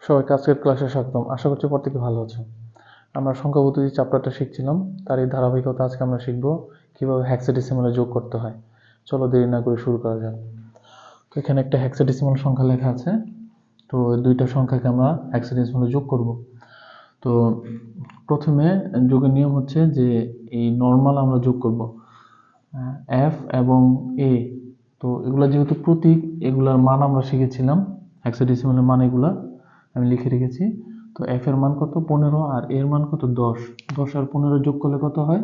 সবাইকে আজকের ক্লাসে স্বাগতম। আশা করছি প্রত্যেকে ভালো আছো। আমরা সংখ্যা পদ্ধতি চ্যাপ্টারটা শিখছিলাম, তারই ধারাবাহিকতা আজকে আমরা শিখব কিভাবে হেক্সাডেসিমালে যোগ করতে হয়। চলো দেরি না করে শুরু করা যাক। তো এখানে একটা হেক্সাডেসিমাল সংখ্যা লেখা আছে, তো দুইটা সংখ্যাকে আমরা হেক্সাডেসিমালে যোগ করব। তো প্রথমে যোগের নিয়ম হচ্ছে যে এই নর্মাল আমরা যোগ করব এফ এবং এ। তো এগুলা যেহেতু প্রতীক, এগুলার মান আমরা শিখেছিলাম, হেক্সাডেসিমালের মান এগুলা আমি লিখে রেখেছি। তো এফ এর মান কত 15 আর এর মান কত 10। 10 আর 15 যোগ করলে কত হয়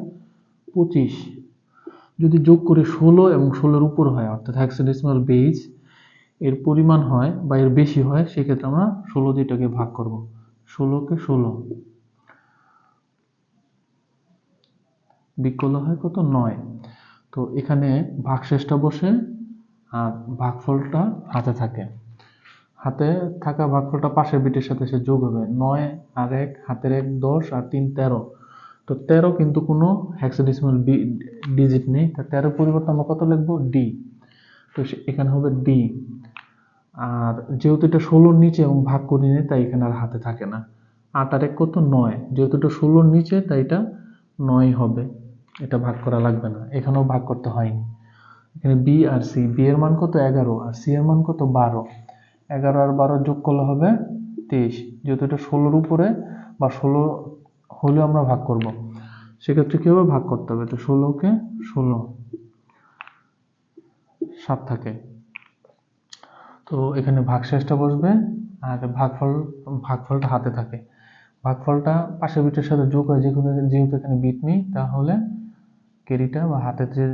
25। যদি যোগ করে 16 এবং 16 এর উপর হয়, অর্থাৎ হেক্সাডেসিমাল বেজ এর পরিমাণ হয় বা এর বেশি হয়, সেক্ষেত্রে আমরা 16 দিয়ে এটাকে ভাগ করব। 16কে 16 বিয়োগ করলে হয় কত 9। তো এখানে ভাগশেষটা বসে আর ভাগফলটা হাতে থাকে। হাতে থাকা ভাগফলটা পাশের বিটের সাথে সে যোগ হবে। 9 আর 1 হাতের 1 10 আর 3 13। তো 13 কিন্তু কোনো হেক্সাডেসিমাল ডিজিট নেই, তার 13 পরিবর্তে আমরা কত লিখবো ডি। তো এখানে হবে ডি। আর যেহেতু এটা 16 নিচে এবং ভাগ করি নেই, তাই এখানে আর হাতে থাকে না। 8 আর 1 কত 9, যেহেতু এটা 16 নিচে তাই এটা 9 হবে, এটা ভাগ করা লাগবে না, এখানেও ভাগ করতে হয়নি। এখানে বি আর সি, বি এর মান কত 11 আর সি এর মান কত 12। 11 আর 12 যোগ করলে হবে 23। যেহেতু এটা 16-র উপরে বা 16 হলেও আমরা ভাগ করব, সেক্ষেত্রে কি হবে ভাগ করতে হবে। তো 16কে 16 7 থাকে। তো এখানে ভাগশেষটা বসবে আর ভাগফলটা হাতে থাকে। ভাগফলটা পাশের বিটের সাথে যোগ হয়, যেহেতু এখানে বিট নেই, তাহলে ক্যারিটা বা হাতের যে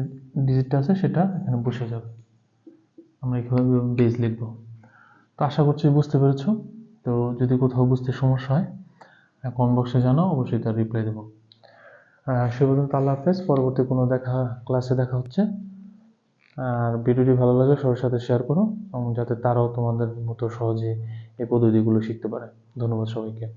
ডিজিটটা আছে সেটা এখানে বসে যাবে। আমরা কিভাবে বেজ লিখবো। তো আশা করছি বুঝতে পেরেছো। তো যদি কোথাও বুঝতে সমস্যা হয় কমেন্ট বক্সে জানাও, অবশ্যই তার রিপ্লাই দেবো। সে পর্যন্ত আল্লাহ হাফেজ। পরবর্তী কোনো ক্লাসে দেখা হচ্ছে। আর ভিডিওটি ভালো লাগে সবার সাথে শেয়ার করো, এবং যাতে তারাও তোমাদের মতো সহজে এই পদ্ধতিগুলো শিখতে পারে। ধন্যবাদ সবাইকে।